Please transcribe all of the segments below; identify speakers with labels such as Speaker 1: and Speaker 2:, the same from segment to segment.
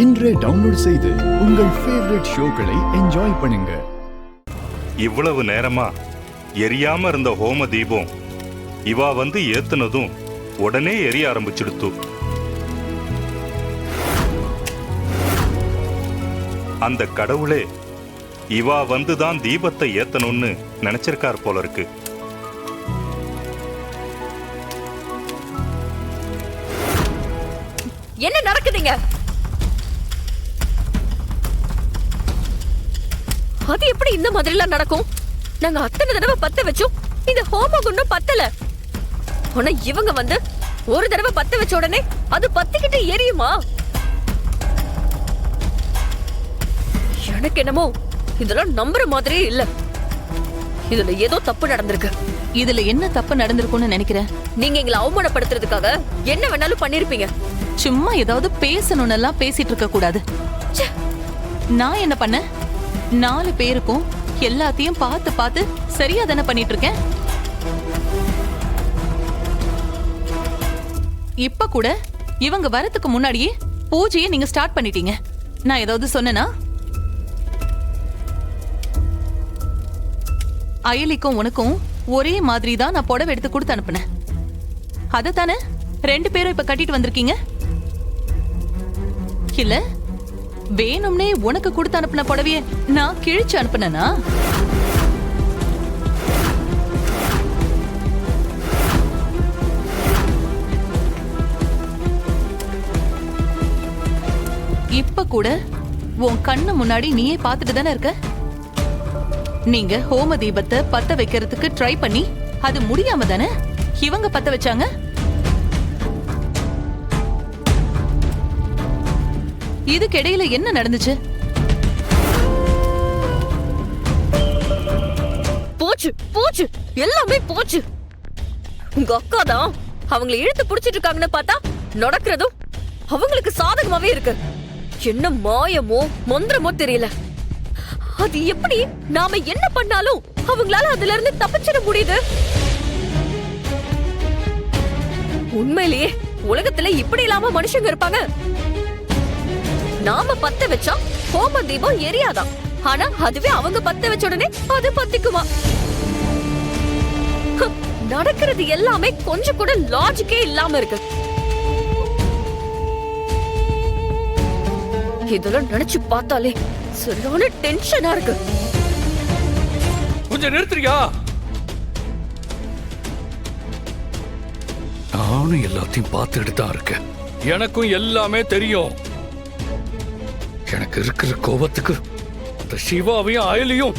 Speaker 1: இன்றே டவுன்லோட் செய்து உங்கள் ஃபேவரட் ஷோக்களை என்ஜாய் பண்ணுங்க.
Speaker 2: இவ்வளவு நேரமா எரியாம இருந்த ஹோம தீபம் இவா வந்து ஏத்துனதும் உடனே எரிய ஆரம்பிச்சிடுத்து. அந்த கடவுளே இவா வந்துதான் தீபத்தை ஏத்தணும்னு நினைச்சிருக்கார் போல இருக்கு.
Speaker 3: என்ன நடக்குதுங்க? அது எப்படி இந்த மாதிரி எல்லாம் நடக்கும்? நாங்க அத்தனை தடவை பத்த வச்சோம், இந்த ஹோம குண்டம் பத்தல. ஆனா இவங்க வந்து ஒரு தடவை பத்த வச்ச உடனே அது பத்திக்கிட்டு எரியுமா? எனக்கு என்னமோ இதெல்லாம் நம்புற மாதிரியே இல்ல. இதுல ஏதோ தப்பு நடந்திருக்கு.
Speaker 4: இதுல என்ன தப்பு நடந்திருக்கும்னு நினைக்கிறேன்?
Speaker 3: நீங்க எங்களை அவமானப்படுத்துறதுக்காக என்ன வேணாலும் பண்ணிருப்பீங்க.
Speaker 4: சும்மா ஏதாவது பேசணும்னு எல்லாம் பேசிட்டு இருக்க கூடாது. நான் என்ன பண்ண? 4 பேருக்கும் எல்லாத்தையும் பார்த்து பார்த்து சரியா தானே பண்ணிட்டு இருக்கேன். இப்ப கூட இவங்க வரதுக்கு முன்னாடியே பூஜையை நீங்க ஸ்டார்ட் பண்ணிட்டீங்க. நான் ஏதாவது சொன்னேனா? அயலிக்கும் உனக்கும் ஒரே மாதிரி தான் நான் புடவை எடுத்து கொடுத்து அனுப்புனேன். அதத்தானே 2 பேரும் இப்ப கட்டிட்டு வந்திருக்கீங்க. இல்ல வேணும்னே உனக்கு கொடுத்து அனுப்புன புடவைய நான் கிழிச்சு அனுப்புனா? இப்ப கூட உன் கண்ணு முன்னாடி நீயே பார்த்துட்டு தானே இருக்க. நீங்க ஹோம தீபத்தை பத்த வைக்கிறதுக்கு ட்ரை பண்ணி அது முடியாம தானே இவங்க பத்த வச்சாங்க. இதுக்கிடையில என்ன நடந்துச்சு?
Speaker 3: போச்சு போச்சு, எல்லாமே போச்சு. உங்க அக்கா தான் அவங்களை இழுத்து புடிச்சிட்டு இருக்காங்கன்னு பார்த்தா நடக்கிறதும் அவங்களுக்கு சாதகமாவே இருக்கு. என்ன மாயமோ மந்திரமோ தெரியல. அது எப்படி நாம என்ன பண்ணாலும் அவங்களால அதுல இருந்து தப்பிச்சிட முடியுது? உண்மையிலேயே உலகத்துல இப்படி இல்லாம மனுஷங்க இருப்பாங்க. நாம பத்த வச்சா ஹோம தீபம் எரியாதான், ஆனா அதுவே அவங்க பத்த வச்ச உடனே அது பத்திக்குமா? நடக்கிறது எல்லாமே கொஞ்சம் கூட லாஜிக்கே இல்லாம இருக்கு. இதெல்லாம் நினைச்சு பார்த்தாலே சரியான டென்ஷனா இருக்கு.
Speaker 5: கொஞ்சம் நிறுத்துறியா? நானும் எல்லாத்தையும் பார்த்துட்டு தான் இருக்கேன். எனக்கும் எல்லாமே தெரியும். எனக்கு இருக்கிற கோபத்துக்கு அந்த சிவாவையும் அயலியும்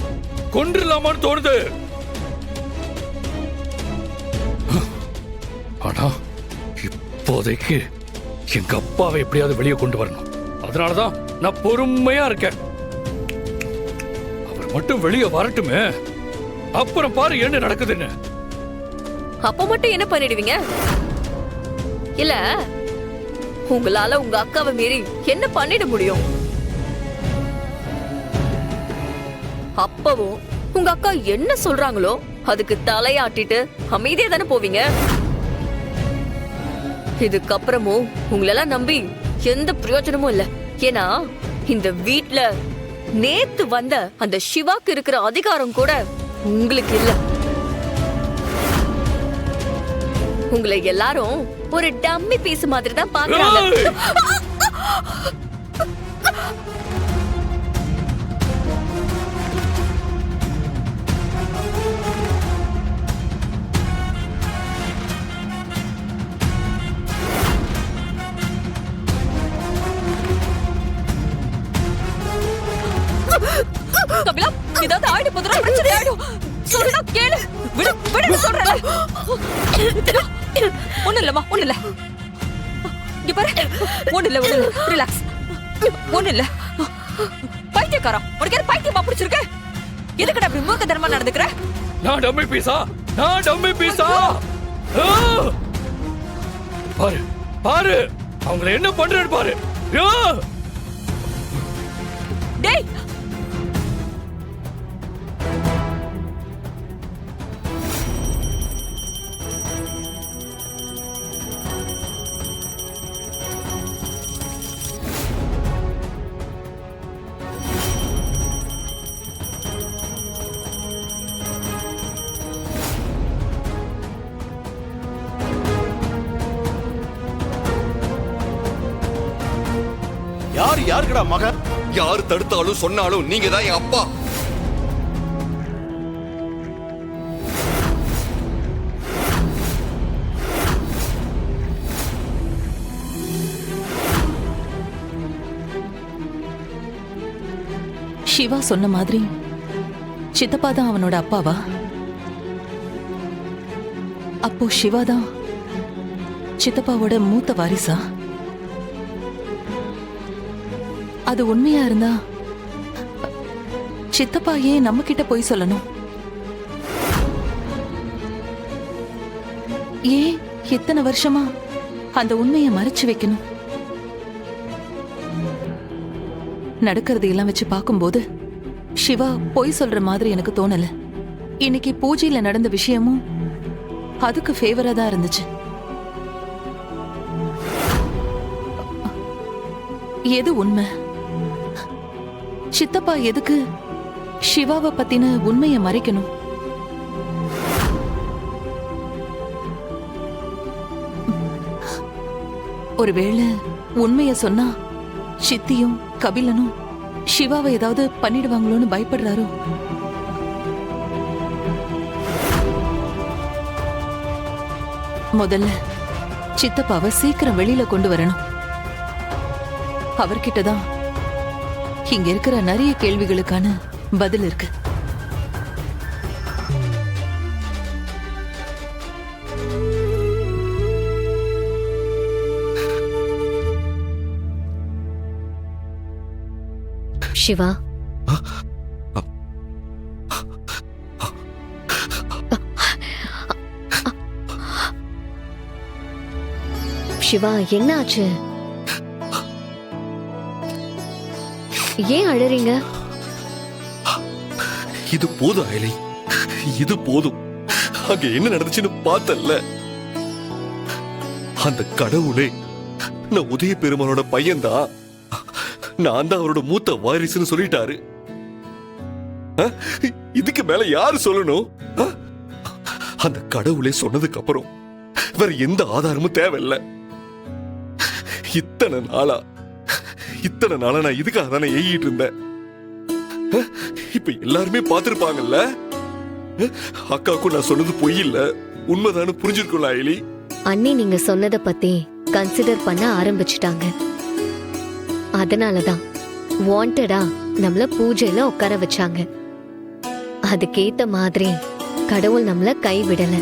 Speaker 5: கொன்றுலாமான்னு தோணுது. ஆனா இப்போதைக்கு எங்க அப்பாவை எப்படியாவது வெளியே கொண்டு வரணும். அதனாலதான் நான் பொறுமையா இருக்கேன். அவர் மட்டும் வெளியே வரட்டுமே, அப்புறம் பாரு என்ன நடக்குதுன்னு.
Speaker 3: அப்ப மட்டும் என்ன பண்ணிடுவீங்க? இல்ல உங்களால உங்க அக்காவை மீறி என்ன பண்ணிட முடியும்? அப்பவும் உங்க அக்கா என்ன சொல்றாங்களோ அதுக்கு தலையாட்டிட்டு அமைதியா தானே போவீங்க. இதுக்கப்புறமும் உங்களெல்லாம் நம்பி எந்த பிரயோஜனமும் இல்ல. ஏன்னா இந்த வீட்ல நேத்து வந்த அந்த சிவாக்கு இருக்கிற அதிகாரம் கூட உங்களுக்கு இல்ல. உங்களை எல்லாரும் ஒரு டம்மி பீஸ் மாதிரி தான் பாக்குறாங்க. கபிலா, ஏதாவது ஆயிடு போதுரா, பிரச்சனை ஆயிடும். சொல்றா கேளு. விடு விடு சொல்றேன். ஒண்ணு இல்லம்மா, ஒண்ணு இல்ல. இங்க பாரு, ஒண்ணு இல்ல, ஒண்ணு இல்ல. ரிலாக்ஸ். ஒண்ணு இல்ல. பைத்தியக்காரா, உனக்கு யாரு பைத்தியமா பிடிச்சிருக்கு? எதுக்குடா இப்படி மூர்க்கத்தனமா நடந்துக்கிற?
Speaker 5: நான் டம்மி பீஸா? நான் டம்மி பீஸா? பாரு பாரு, அவங்கள என்ன பண்றேன்னு பாரு.
Speaker 3: டேய்,
Speaker 6: யாருக்குடா மகன்?
Speaker 7: யாரு தடுத்தாலும் சொன்னாலும் நீங்க தான் என் அப்பா.
Speaker 4: சிவா சொன்ன மாதிரி சித்தப்பா தான் அவனோட அப்பாவா? அப்போ சிவா தான் சித்தப்பாவோட மூத்த வாரிசா? அது உண்மையா இருந்தா சித்தப்பா ஏன் நம்ம கிட்ட போய் சொல்லணும்? ஏன் இத்தனை வருஷமா அந்த உண்மையை மறைச்சு வைக்கணும்? நடக்கிறது எல்லாம் வச்சு பார்க்கும்போது சிவா பொய் சொல்ற மாதிரி எனக்கு தோணல. இன்னைக்கு பூஜையில நடந்த விஷயமும் அதுக்கு ஃபேவரா தான் இருந்துச்சு. எது உண்மை? சித்தப்பா எதுக்கு சிவாவை பத்தின உண்மையை மறைக்கணும்? ஒருவேளை உண்மைய சொன்னா சித்தியும் கபிலனும் சிவாவை ஏதாவது பண்ணிடுவாங்களோன்னு பயப்படுறாரோ? முதல்ல சித்தப்பாவை சீக்கிரம் வெளியில கொண்டு வரணும். அவர்கிட்டதான் இங்க இருக்கிற நிறைய கேள்விகளுக்கான பதில் இருக்கு.
Speaker 3: சிவா, சிவா என்ன ஆச்சு? ஏன் அழறீங்க?
Speaker 7: இது போதும் அயலி, இது போதும். அங்க என்ன நடந்துச்சுன்னு பார்த்தல்ல. அந்த கடவுளே நான் உதய பெருமானோட பையன்தான், நான் தான் அவரோட மூத்த வாரிசுன்னு சொல்லிட்டாரு. இதுக்கு மேல யாரு சொல்லணும்? அந்த கடவுளே சொன்னதுக்கு அப்புறம் வேற எந்த ஆதாரமும் தேவையில்லை. இத்தனை நாளா நான் இதுக்காக தானே ஏகிட்டு இருந்தேன். இப்ப எல்லாருமே பார்த்திருப்பாங்கல்ல. அக்காவுக்கும் நான் சொன்னது பொய் இல்ல, உண்மைதானு புரிஞ்சிருக்கும்ல அயலி.
Speaker 3: அண்ணி நீங்க சொன்னதை பத்தி கன்சிடர் பண்ண ஆரம்பிச்சுட்டாங்க. அதனாலதான் வாண்டடா நம்மள பூஜையில உட்கார வச்சாங்க. அதுக்கேத்த மாதிரி கடவுள் நம்மள கைவிடல.